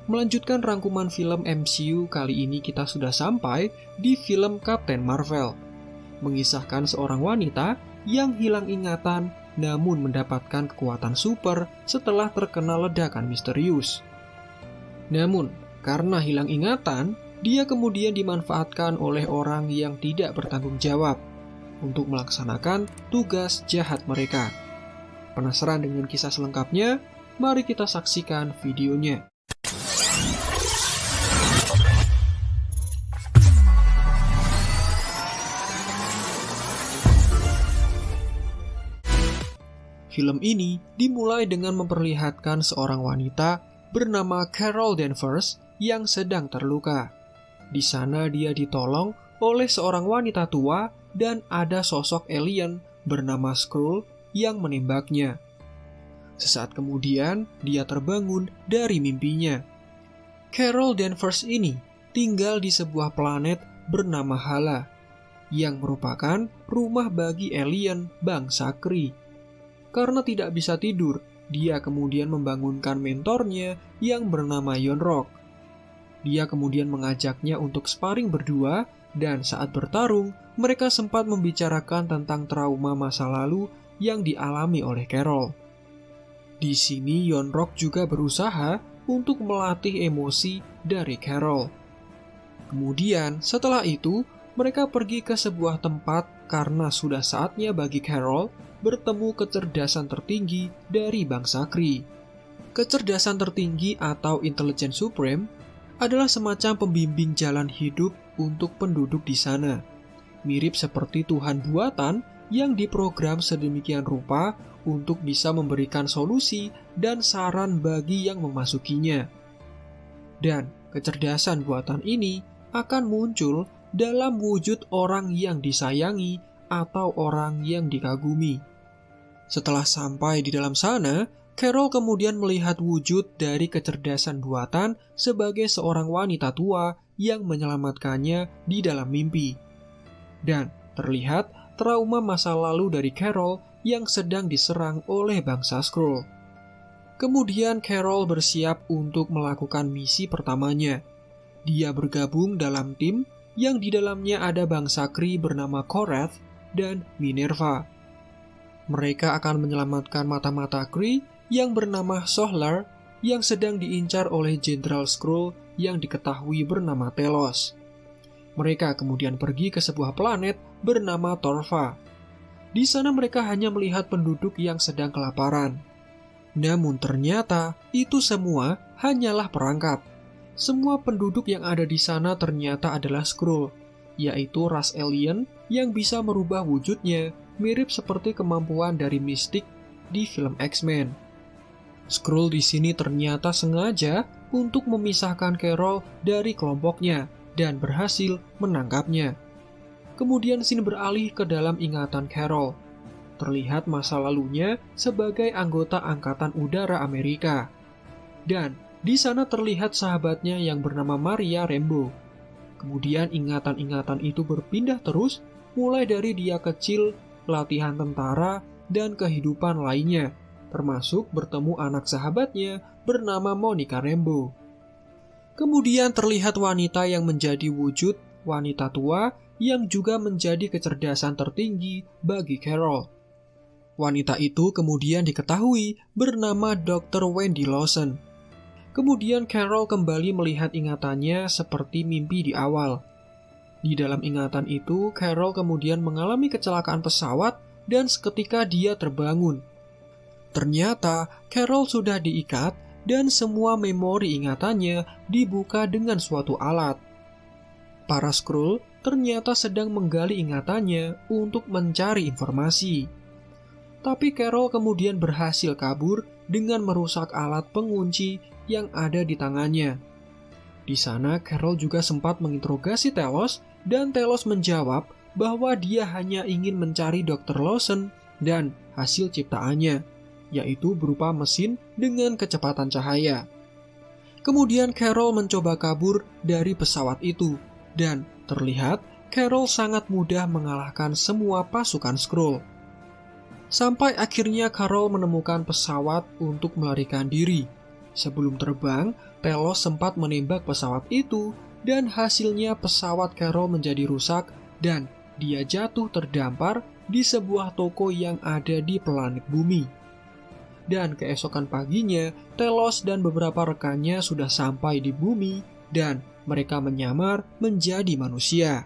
melanjutkan rangkuman film MCU kali ini kita sudah sampai di film Captain Marvel. Mengisahkan seorang wanita yang hilang ingatan namun mendapatkan kekuatan super setelah terkena ledakan misterius. Namun, karena hilang ingatan, dia kemudian dimanfaatkan oleh orang yang tidak bertanggung jawab untuk melaksanakan tugas jahat mereka. Penasaran dengan kisah selengkapnya? Mari kita saksikan videonya. Film ini dimulai dengan memperlihatkan seorang wanita bernama Carol Danvers yang sedang terluka. Di sana dia ditolong oleh seorang wanita tua dan ada sosok alien bernama Skrull yang menembaknya. Sesaat kemudian, dia terbangun dari mimpinya. Carol Danvers ini tinggal di sebuah planet bernama Hala, yang merupakan rumah bagi alien bangsa Kree. Karena tidak bisa tidur, dia kemudian membangunkan mentornya yang bernama Yon-Rogg. Dia kemudian mengajaknya untuk sparring berdua, dan saat bertarung, mereka sempat membicarakan tentang trauma masa lalu yang dialami oleh Carol. Di sini Yon-Rogg juga berusaha untuk melatih emosi dari Carol. Kemudian setelah itu, mereka pergi ke sebuah tempat karena sudah saatnya bagi Carol bertemu kecerdasan tertinggi dari bangsa Kree. Kecerdasan tertinggi atau Intelligence Supreme adalah semacam pembimbing jalan hidup untuk penduduk di sana. Mirip seperti Tuhan buatan yang diprogram sedemikian rupa untuk bisa memberikan solusi dan saran bagi yang memasukinya. Dan kecerdasan buatan ini akan muncul dalam wujud orang yang disayangi atau orang yang dikagumi. Setelah sampai di dalam sana, Carol kemudian melihat wujud dari kecerdasan buatan sebagai seorang wanita tua yang menyelamatkannya di dalam mimpi. Dan terlihat trauma masa lalu dari Carol yang sedang diserang oleh bangsa Skrull. Kemudian Carol bersiap untuk melakukan misi pertamanya. Dia bergabung dalam tim yang di dalamnya ada bangsa Kree bernama Korath dan Minerva. Mereka akan menyelamatkan mata-mata Kree yang bernama Sohlar yang sedang diincar oleh Jenderal Skrull yang diketahui bernama Telos. Mereka kemudian pergi ke sebuah planet bernama Torva. Di sana mereka hanya melihat penduduk yang sedang kelaparan. Namun ternyata itu semua hanyalah perangkap. Semua penduduk yang ada di sana ternyata adalah Skrull, yaitu ras alien yang bisa merubah wujudnya mirip seperti kemampuan dari Mystique di film X-Men. Skrull di sini ternyata sengaja untuk memisahkan Carol dari kelompoknya dan berhasil menangkapnya. Kemudian scene beralih ke dalam ingatan Carol. Terlihat masa lalunya sebagai anggota Angkatan Udara Amerika. Dan di sana terlihat sahabatnya yang bernama Maria Rambeau. Kemudian ingatan-ingatan itu berpindah terus, mulai dari dia kecil, latihan tentara, dan kehidupan lainnya, termasuk bertemu anak sahabatnya bernama Monica Rambeau. Kemudian terlihat wanita yang menjadi wujud wanita tua yang juga menjadi kecerdasan tertinggi bagi Carol. Wanita itu kemudian diketahui bernama Dr. Wendy Lawson. Kemudian Carol kembali melihat ingatannya seperti mimpi di awal. Di dalam ingatan itu, Carol kemudian mengalami kecelakaan pesawat dan seketika dia terbangun. Ternyata Carol sudah diikat dan semua memori ingatannya dibuka dengan suatu alat. Para Skrull ternyata sedang menggali ingatannya untuk mencari informasi. Tapi Carol kemudian berhasil kabur dengan merusak alat pengunci yang ada di tangannya. Di sana Carol juga sempat menginterogasi Telos dan Telos menjawab bahwa dia hanya ingin mencari Dr. Lawson dan hasil ciptaannya, yaitu berupa mesin dengan kecepatan cahaya. Kemudian Carol mencoba kabur dari pesawat itu dan terlihat Carol sangat mudah mengalahkan semua pasukan Skrull. Sampai akhirnya Carol menemukan pesawat untuk melarikan diri. Sebelum terbang, Telos sempat menembak pesawat itu dan hasilnya pesawat Carol menjadi rusak dan dia jatuh terdampar di sebuah toko yang ada di planet bumi. Dan keesokan paginya, Telos dan beberapa rekannya sudah sampai di bumi dan mereka menyamar menjadi manusia.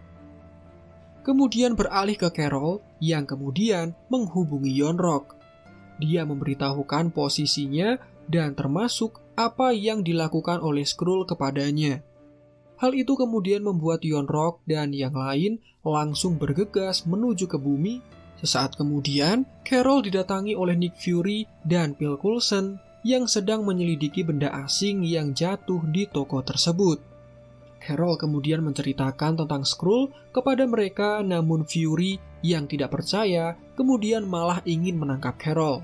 Kemudian beralih ke Carol yang kemudian menghubungi Yon-Rogg. Dia memberitahukan posisinya dan termasuk apa yang dilakukan oleh Skrull kepadanya. Hal itu kemudian membuat Yon-Rogg dan yang lain langsung bergegas menuju ke bumi. Sesaat kemudian, Carol didatangi oleh Nick Fury dan Phil Coulson yang sedang menyelidiki benda asing yang jatuh di toko tersebut. Carol kemudian menceritakan tentang Skrull kepada mereka, namun Fury yang tidak percaya kemudian malah ingin menangkap Carol.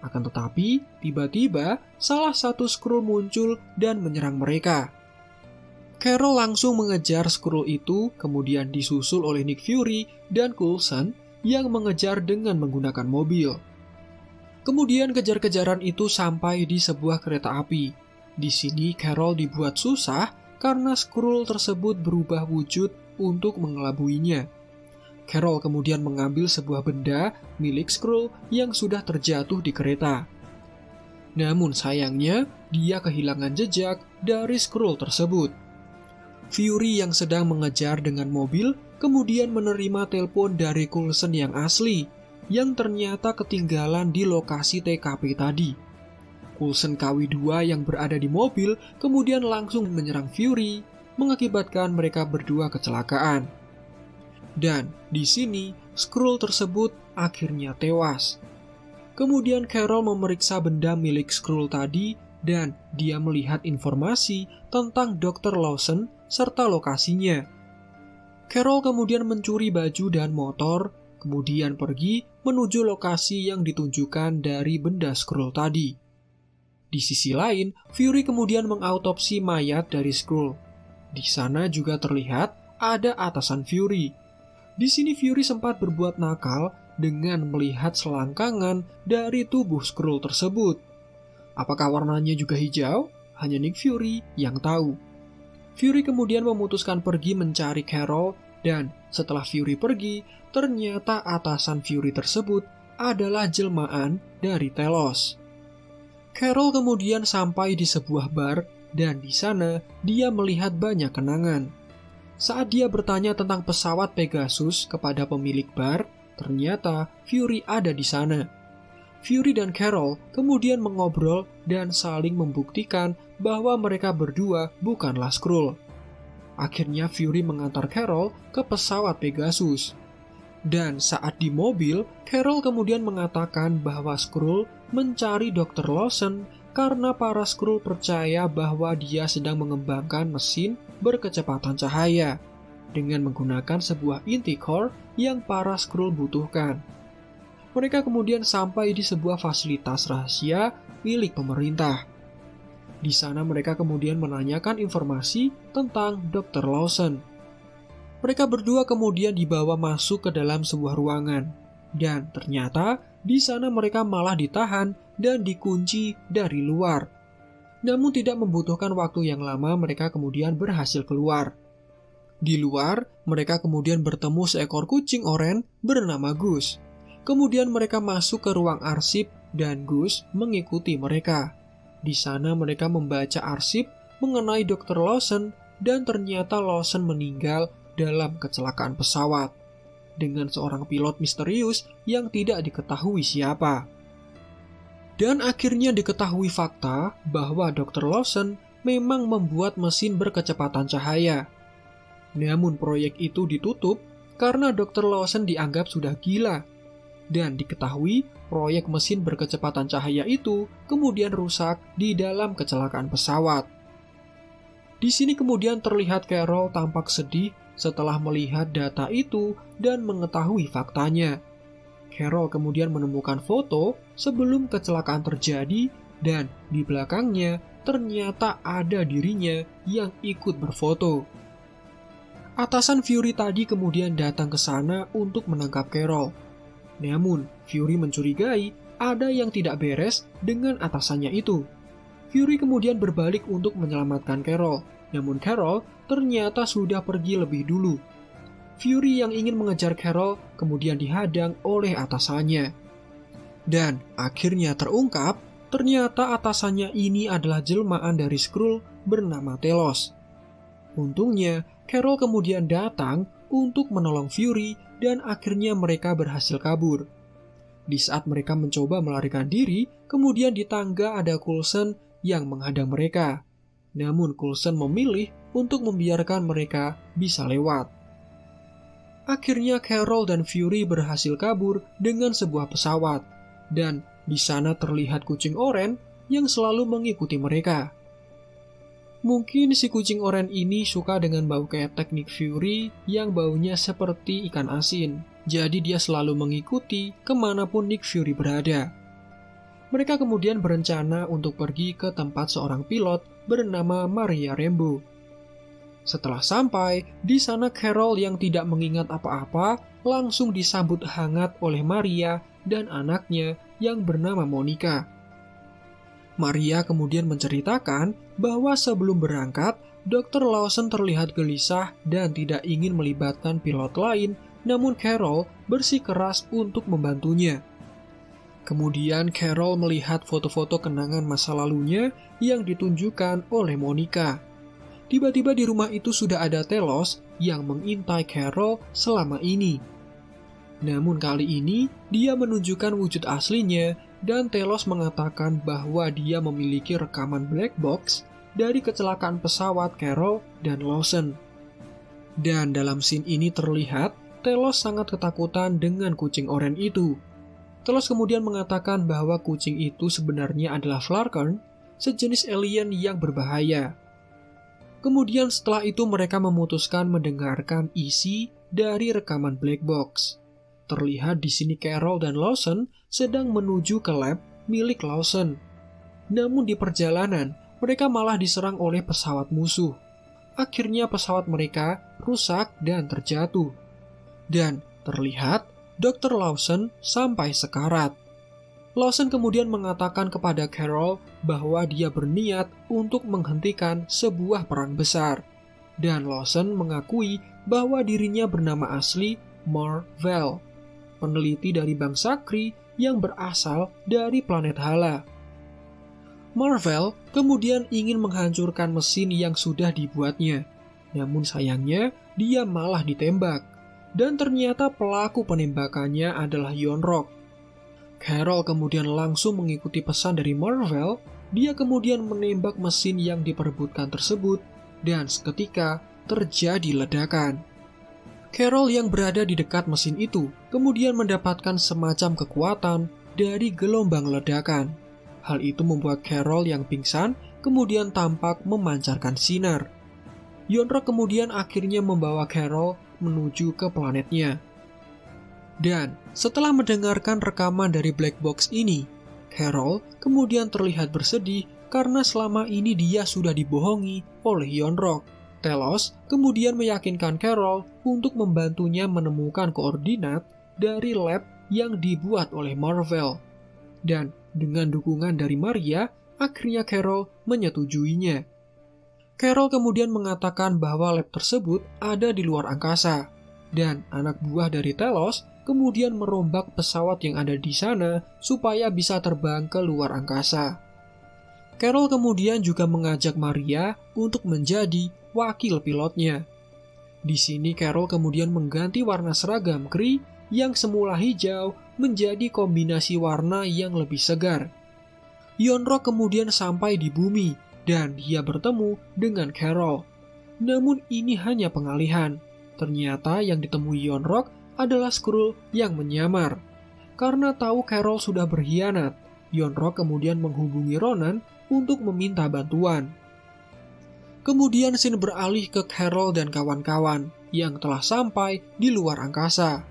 Akan tetapi, tiba-tiba salah satu Skrull muncul dan menyerang mereka. Carol langsung mengejar Skrull itu, kemudian disusul oleh Nick Fury dan Coulson yang mengejar dengan menggunakan mobil. Kemudian kejar-kejaran itu sampai di sebuah kereta api. Di sini Carol dibuat susah karena Skrull tersebut berubah wujud untuk mengelabuinya. Carol kemudian mengambil sebuah benda milik Skrull yang sudah terjatuh di kereta. Namun sayangnya, dia kehilangan jejak dari Skrull tersebut. Fury yang sedang mengejar dengan mobil kemudian menerima telepon dari Coulson yang asli, yang ternyata ketinggalan di lokasi TKP tadi. Coulson KW2 yang berada di mobil kemudian langsung menyerang Fury, mengakibatkan mereka berdua kecelakaan. Dan di sini, Skrull tersebut akhirnya tewas. Kemudian Carol memeriksa benda milik Skrull tadi dan dia melihat informasi tentang Dr. Lawson serta lokasinya. Carol kemudian mencuri baju dan motor, kemudian pergi menuju lokasi yang ditunjukkan dari benda Skrull tadi. Di sisi lain, Fury kemudian mengautopsi mayat dari Skrull. Di sana juga terlihat ada atasan Fury. Di sini Fury sempat berbuat nakal dengan melihat selangkangan dari tubuh Skrull tersebut. Apakah warnanya juga hijau? Hanya Nick Fury yang tahu. Fury kemudian memutuskan pergi mencari Carol, dan setelah Fury pergi, ternyata atasan Fury tersebut adalah jelmaan dari Telos. Carol kemudian sampai di sebuah bar, dan di sana dia melihat banyak kenangan. Saat dia bertanya tentang pesawat Pegasus kepada pemilik bar, ternyata Fury ada di sana. Fury dan Carol kemudian mengobrol dan saling membuktikan bahwa mereka berdua bukanlah Skrull. Akhirnya Fury mengantar Carol ke pesawat Pegasus. Dan saat di mobil, Carol kemudian mengatakan bahwa Skrull mencari Dr. Lawson karena para Skrull percaya bahwa dia sedang mengembangkan mesin berkecepatan cahaya dengan menggunakan sebuah inti core yang para Skrull butuhkan. Mereka kemudian sampai di sebuah fasilitas rahasia milik pemerintah. Di sana mereka kemudian menanyakan informasi tentang Dr. Lawson. Mereka berdua kemudian dibawa masuk ke dalam sebuah ruangan. Dan ternyata di sana mereka malah ditahan dan dikunci dari luar. Namun tidak membutuhkan waktu yang lama, mereka kemudian berhasil keluar. Di luar, mereka kemudian bertemu seekor kucing oranye bernama Gus. Kemudian mereka masuk ke ruang arsip dan Gus mengikuti mereka. Di sana mereka membaca arsip mengenai Dr. Lawson dan ternyata Lawson meninggal dalam kecelakaan pesawat dengan seorang pilot misterius yang tidak diketahui siapa. Dan akhirnya diketahui fakta bahwa Dr. Lawson memang membuat mesin berkecepatan cahaya. Namun proyek itu ditutup karena Dr. Lawson dianggap sudah gila. Dan diketahui proyek mesin berkecepatan cahaya itu kemudian rusak di dalam kecelakaan pesawat. Di sini kemudian terlihat Carol tampak sedih setelah melihat data itu dan mengetahui faktanya. Carol kemudian menemukan foto sebelum kecelakaan terjadi dan di belakangnya ternyata ada dirinya yang ikut berfoto. Atasan Fury tadi kemudian datang ke sana untuk menangkap Carol. Namun, Fury mencurigai ada yang tidak beres dengan atasannya itu. Fury kemudian berbalik untuk menyelamatkan Carol. Namun Carol ternyata sudah pergi lebih dulu. Fury yang ingin mengejar Carol kemudian dihadang oleh atasannya. Dan akhirnya terungkap, ternyata atasannya ini adalah jelmaan dari Skrull bernama Telos. Untungnya, Carol kemudian datang untuk menolong Fury dan akhirnya mereka berhasil kabur. Di saat mereka mencoba melarikan diri, kemudian di tangga ada Coulson yang menghadang mereka. Namun Coulson memilih untuk membiarkan mereka bisa lewat. Akhirnya Carol dan Fury berhasil kabur dengan sebuah pesawat. Dan di sana terlihat kucing oranye yang selalu mengikuti mereka. Mungkin si kucing oranye ini suka dengan bau ketek Nick Fury yang baunya seperti ikan asin. Jadi dia selalu mengikuti kemanapun Nick Fury berada. Mereka kemudian berencana untuk pergi ke tempat seorang pilot bernama Maria Rambeau. Setelah sampai, di sana Carol yang tidak mengingat apa-apa langsung disambut hangat oleh Maria dan anaknya yang bernama Monica. Maria kemudian menceritakan bahwa sebelum berangkat, Dr. Lawson terlihat gelisah dan tidak ingin melibatkan pilot lain, namun Carol bersikeras untuk membantunya. Kemudian Carol melihat foto-foto kenangan masa lalunya yang ditunjukkan oleh Monica. Tiba-tiba di rumah itu sudah ada Telos yang mengintai Carol selama ini. Namun kali ini dia menunjukkan wujud aslinya dan Telos mengatakan bahwa dia memiliki rekaman black box dari kecelakaan pesawat Carol dan Lawson. Dan dalam scene ini terlihat Telos sangat ketakutan dengan kucing oranye itu. Telos kemudian mengatakan bahwa kucing itu sebenarnya adalah Flarkern, sejenis alien yang berbahaya. Kemudian setelah itu mereka memutuskan mendengarkan isi dari rekaman black box. Terlihat di sini Carol dan Lawson sedang menuju ke lab milik Lawson. Namun di perjalanan, mereka malah diserang oleh pesawat musuh. Akhirnya pesawat mereka rusak dan terjatuh. Dan terlihat Dr. Lawson sampai sekarat. Lawson kemudian mengatakan kepada Carol bahwa dia berniat untuk menghentikan sebuah perang besar. Dan Lawson mengakui bahwa dirinya bernama asli Mar-Vell, peneliti dari bangsa Kree yang berasal dari planet Hala. Mar-Vell kemudian ingin menghancurkan mesin yang sudah dibuatnya. Namun sayangnya, dia malah ditembak. Dan ternyata pelaku penembakannya adalah Yon-Rogg. Carol kemudian langsung mengikuti pesan dari Mar-Vell. Dia kemudian menembak mesin yang diperebutkan tersebut, dan seketika terjadi ledakan. Carol yang berada di dekat mesin itu kemudian mendapatkan semacam kekuatan dari gelombang ledakan. Hal itu membuat Carol yang pingsan kemudian tampak memancarkan sinar. Yon-Rogg kemudian akhirnya membawa Carol menuju ke planetnya. Dan setelah mendengarkan rekaman dari black box ini, Carol kemudian terlihat bersedih karena selama ini dia sudah dibohongi oleh Yon-Rogg. Telos kemudian meyakinkan Carol untuk membantunya menemukan koordinat dari lab yang dibuat oleh Mar-Vell. Dan dengan dukungan dari Maria, akhirnya Carol menyetujuinya. Carol kemudian mengatakan bahwa lab tersebut ada di luar angkasa, dan anak buah dari Telos kemudian merombak pesawat yang ada di sana supaya bisa terbang ke luar angkasa. Carol kemudian juga mengajak Maria untuk menjadi wakil pilotnya. Di sini Carol kemudian mengganti warna seragam Kree yang semula hijau menjadi kombinasi warna yang lebih segar. Yon-Rogg kemudian sampai di bumi dan dia bertemu dengan Carol. Namun ini hanya pengalihan. Ternyata yang ditemui Yon-Rogg adalah Skrull yang menyamar. Karena tahu Carol sudah berkhianat, Yon-Rogg kemudian menghubungi Ronan untuk meminta bantuan. Kemudian scene beralih ke Carol dan kawan-kawan yang telah sampai di luar angkasa.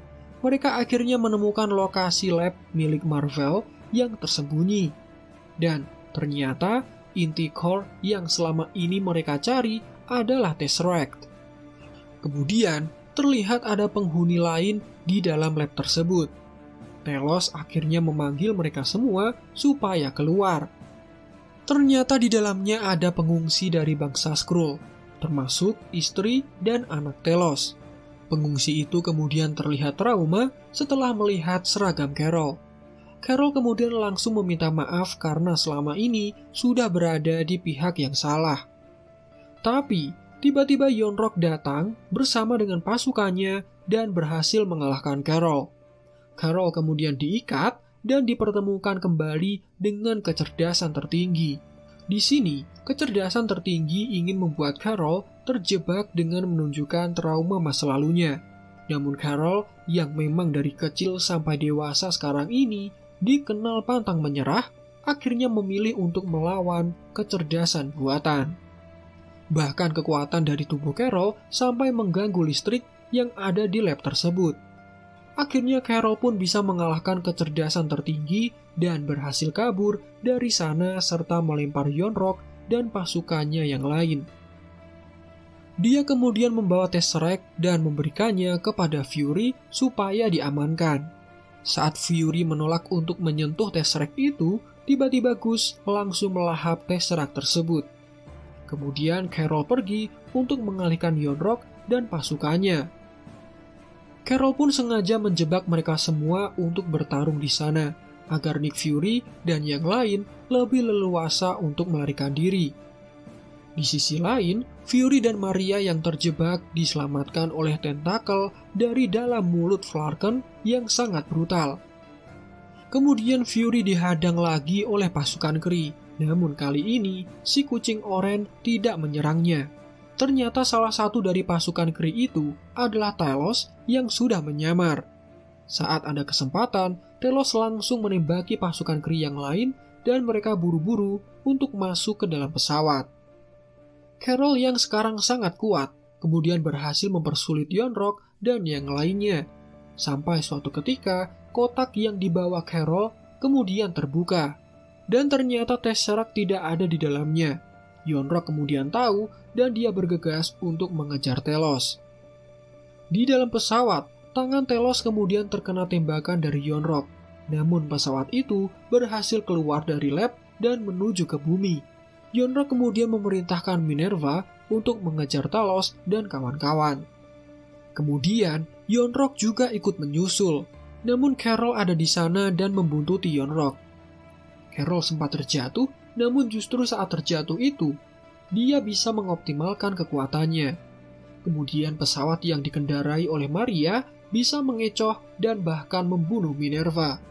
Mereka akhirnya menemukan lokasi lab milik Mar-Vell yang tersembunyi. Dan ternyata inti core yang selama ini mereka cari adalah Tesseract. Kemudian terlihat ada penghuni lain di dalam lab tersebut. Telos akhirnya memanggil mereka semua supaya keluar. Ternyata di dalamnya ada pengungsi dari bangsa Skrull, termasuk istri dan anak Telos. Pengungsi itu kemudian terlihat trauma setelah melihat seragam Carol. Carol kemudian langsung meminta maaf karena selama ini sudah berada di pihak yang salah. Tapi, tiba-tiba Yonrok datang bersama dengan pasukannya dan berhasil mengalahkan Carol. Carol kemudian diikat dan dipertemukan kembali dengan kecerdasan tertinggi. Di sini, kecerdasan tertinggi ingin membuat Carol terjebak dengan menunjukkan trauma masa lalunya. Namun Carol, yang memang dari kecil sampai dewasa sekarang ini dikenal pantang menyerah, akhirnya memilih untuk melawan kecerdasan buatan. Bahkan kekuatan dari tubuh Carol sampai mengganggu listrik yang ada di lab tersebut. Akhirnya Carol pun bisa mengalahkan kecerdasan tertinggi dan berhasil kabur dari sana serta melempar Yonrok dan pasukannya yang lain. Dia kemudian membawa Tesseract dan memberikannya kepada Fury supaya diamankan. Saat Fury menolak untuk menyentuh Tesseract itu, tiba-tiba Gus langsung melahap Tesseract tersebut. Kemudian Carol pergi untuk mengalihkan Yonrok dan pasukannya. Carol pun sengaja menjebak mereka semua untuk bertarung di sana, agar Nick Fury dan yang lain lebih leluasa untuk melarikan diri. Di sisi lain, Fury dan Maria yang terjebak diselamatkan oleh tentakel dari dalam mulut Flarken yang sangat brutal. Kemudian Fury dihadang lagi oleh pasukan Kree, namun kali ini si kucing oranye tidak menyerangnya. Ternyata salah satu dari pasukan Kree itu adalah Telos yang sudah menyamar. Saat ada kesempatan, Telos langsung menembaki pasukan Kree yang lain dan mereka buru-buru untuk masuk ke dalam pesawat. Carol yang sekarang sangat kuat, kemudian berhasil mempersulit Yonrok dan yang lainnya. Sampai suatu ketika, kotak yang dibawa Carol kemudian terbuka. Dan ternyata Tesseract tidak ada di dalamnya. Yonrok kemudian tahu dan dia bergegas untuk mengejar Telos. Di dalam pesawat, tangan Telos kemudian terkena tembakan dari Yonrok. Namun pesawat itu berhasil keluar dari lab dan menuju ke bumi. Yonrok kemudian memerintahkan Minerva untuk mengejar Telos dan kawan-kawan. Kemudian, Yonrok juga ikut menyusul. Namun Carol ada di sana dan membuntuti Yonrok. Carol sempat terjatuh, namun justru saat terjatuh itu, dia bisa mengoptimalkan kekuatannya. Kemudian pesawat yang dikendarai oleh Maria bisa mengecoh dan bahkan membunuh Minerva.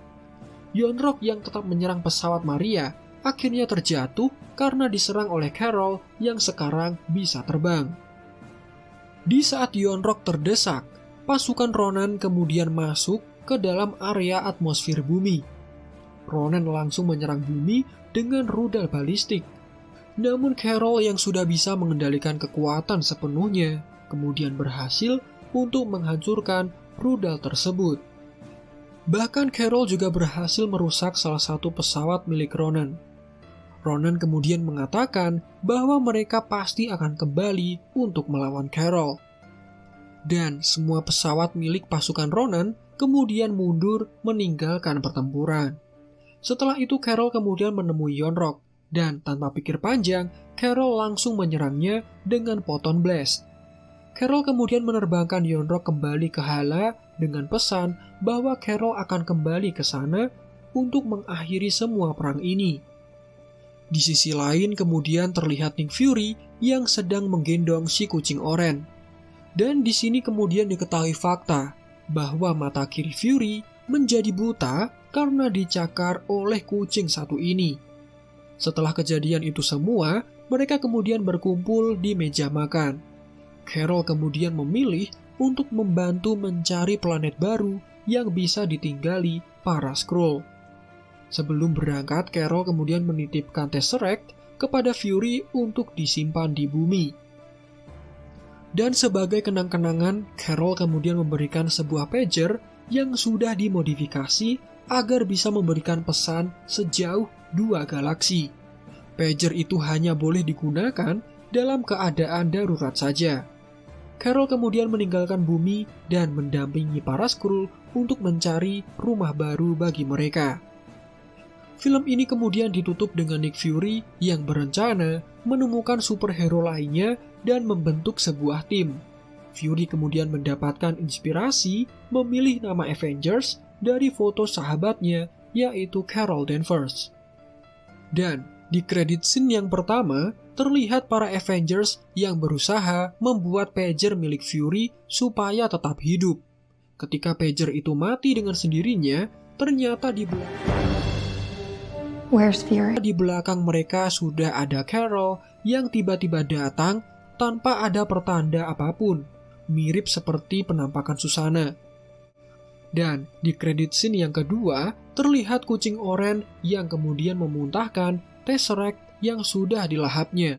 Yonrok yang tetap menyerang pesawat Maria akhirnya terjatuh karena diserang oleh Carol yang sekarang bisa terbang. Di saat Yonrok terdesak, pasukan Ronan kemudian masuk ke dalam area atmosfer bumi. Ronan langsung menyerang bumi dengan rudal balistik. Namun Carol yang sudah bisa mengendalikan kekuatan sepenuhnya, kemudian berhasil untuk menghancurkan rudal tersebut. Bahkan Carol juga berhasil merusak salah satu pesawat milik Ronan. Ronan kemudian mengatakan bahwa mereka pasti akan kembali untuk melawan Carol. Dan semua pesawat milik pasukan Ronan kemudian mundur meninggalkan pertempuran. Setelah itu Carol kemudian menemui Yonrok, dan tanpa pikir panjang, Carol langsung menyerangnya dengan Photon Blast. Carol kemudian menerbangkan Yonrok kembali ke Hala dengan pesan bahwa Carol akan kembali ke sana untuk mengakhiri semua perang ini. Di sisi lain kemudian terlihat Nick Fury yang sedang menggendong si kucing oranye. Dan di sini kemudian diketahui fakta bahwa mata kiri Fury menjadi buta karena dicakar oleh kucing satu ini. Setelah kejadian itu semua, mereka kemudian berkumpul di meja makan. Carol kemudian memilih untuk membantu mencari planet baru yang bisa ditinggali para Skrull. Sebelum berangkat, Carol kemudian menitipkan Tesseract kepada Fury untuk disimpan di bumi. Dan sebagai kenang-kenangan, Carol kemudian memberikan sebuah pager yang sudah dimodifikasi agar bisa memberikan pesan sejauh 2 galaksi. Pager itu hanya boleh digunakan dalam keadaan darurat saja. Carol kemudian meninggalkan bumi dan mendampingi para Skrull untuk mencari rumah baru bagi mereka. Film ini kemudian ditutup dengan Nick Fury yang berencana menemukan superhero lainnya dan membentuk sebuah tim. Fury kemudian mendapatkan inspirasi memilih nama Avengers dari foto sahabatnya, yaitu Carol Danvers. Dan di kredit scene yang pertama, terlihat para Avengers yang berusaha membuat pager milik Fury supaya tetap hidup. Ketika pager itu mati dengan sendirinya, ternyata di belakang mereka sudah ada Carol yang tiba-tiba datang tanpa ada pertanda apapun, mirip seperti penampakan Susana. Dan di kredit scene yang kedua, terlihat kucing oranye yang kemudian memuntahkan Tesseract yang sudah dilahapnya.